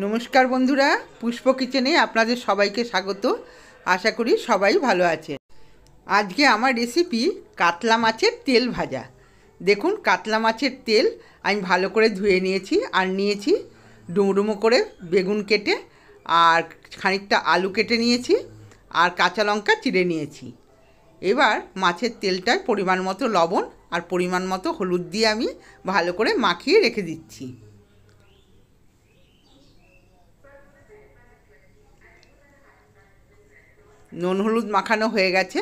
নমস্কার বন্ধুরা, পুষ্প কিচেনে আপনাদের সবাইকে স্বাগত। আশা করি সবাই ভালো আছে। আজকে আমার রেসিপি কাতলা মাছের তেল ভাজা। দেখুন, কাতলা মাছের তেল আমি ভালো করে ধুয়ে নিয়েছি, আর নিয়েছি ডুমো ডুমো করে বেগুন কেটে, আর খানিকটা আলু কেটে নিয়েছি, আর কাঁচা লঙ্কা চিড়ে নিয়েছি। এবার মাছের তেলটায় পরিমাণ মতো লবণ আর পরিমাণ মতো হলুদ দিয়ে আমি ভালো করে মাখিয়ে রেখে দিচ্ছি। নুন হলুদ মাখানো হয়ে গেছে।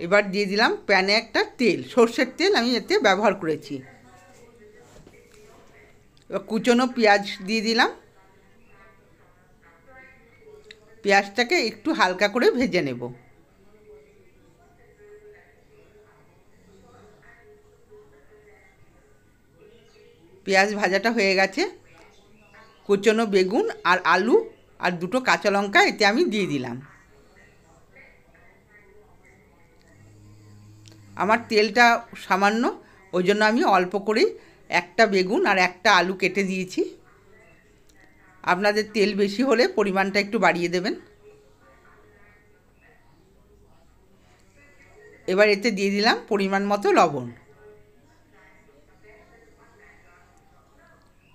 এবার দিয়ে দিলাম প্যানে একটা তেল, সর্ষের তেল আমি এতে ব্যবহার করেছি। এবার কুচনো পেঁয়াজ দিয়ে দিলাম। পেঁয়াজটাকে একটু হালকা করে ভেজে নেব। পেঁয়াজ ভাজাটা হয়ে গেছে। কুচনো বেগুন আর আলু আর দুটো কাঁচা লঙ্কা এতে আমি দিয়ে দিলাম। আমার তেলটা সামান্য, ওই জন্য আমি অল্প করেই একটা বেগুন আর একটা আলু কেটে দিয়েছি। আপনাদের তেল বেশি হলে পরিমাণটা একটু বাড়িয়ে দেবেন। এবার এতে দিয়ে দিলাম পরিমাণ মতো লবণ,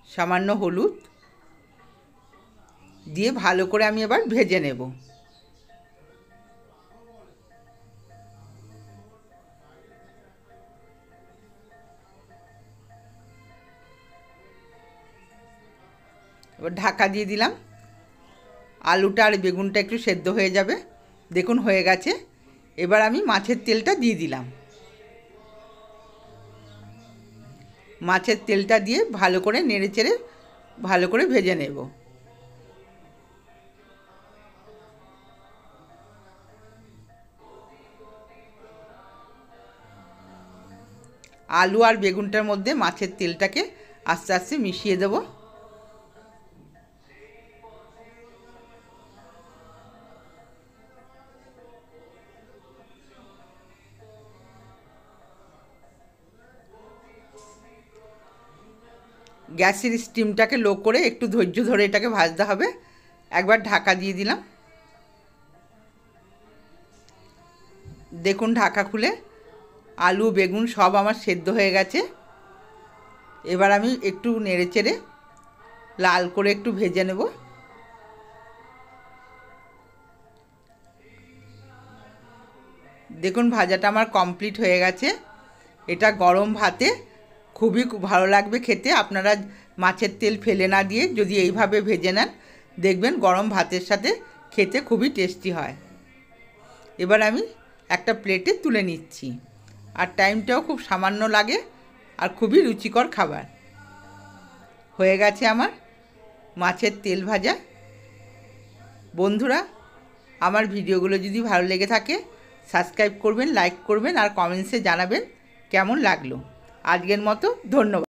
সামান্য হলুদ দিয়ে ভালো করে আমি এবার ভেজে নেব। এবার ঢাকা দিয়ে দিলাম। আলুটা আর বেগুনটা একটু সেদ্ধ হয়ে যাবে। দেখুন হয়ে গেছে। এবার আমি মাছের তেলটা দিয়ে দিলাম। মাছের তেলটা দিয়ে ভালো করে নেড়ে চেড়ে ভালো করে ভেজে নেব। আলু আর বেগুনটার মধ্যে মাছের তেলটাকে আস্তে আস্তে মিশিয়ে দেব। গ্যাসের স্টিমটাকে লো করে একটু ধৈর্য ধরে এটাকে ভাজতে হবে। একবার ঢাকা দিয়ে দিলাম। দেখুন ঢাকা খুলে আলু বেগুন সব আমার সেদ্ধ হয়ে গেছে। এবার আমি একটু নেড়ে চেড়ে লাল করে একটু ভেজে নেব। দেখুন ভাজাটা আমার কমপ্লিট হয়ে গেছে। এটা গরম ভাতে খুবই ভালো লাগবে খেতে। আপনারা মাছের তেল ফেলে না দিয়ে যদি এইভাবে ভেজে নেন, দেখবেন গরম ভাতের সাথে খেতে খুবই টেস্টি হয়। এবার আমি একটা প্লেটে তুলে নিচ্ছি। আর টাইমটাও খুব সামান্য লাগে, আর খুবই রুচিকর খাবার। হয়ে গেছে আমার মাছের তেল ভাজা। বন্ধুরা, আমার ভিডিওগুলো যদি ভালো লেগে থাকে সাবস্ক্রাইব করবেন, লাইক করবেন, আর কমেন্টসে জানাবেন কেমন লাগলো। আজকের মতো ধন্যবাদ।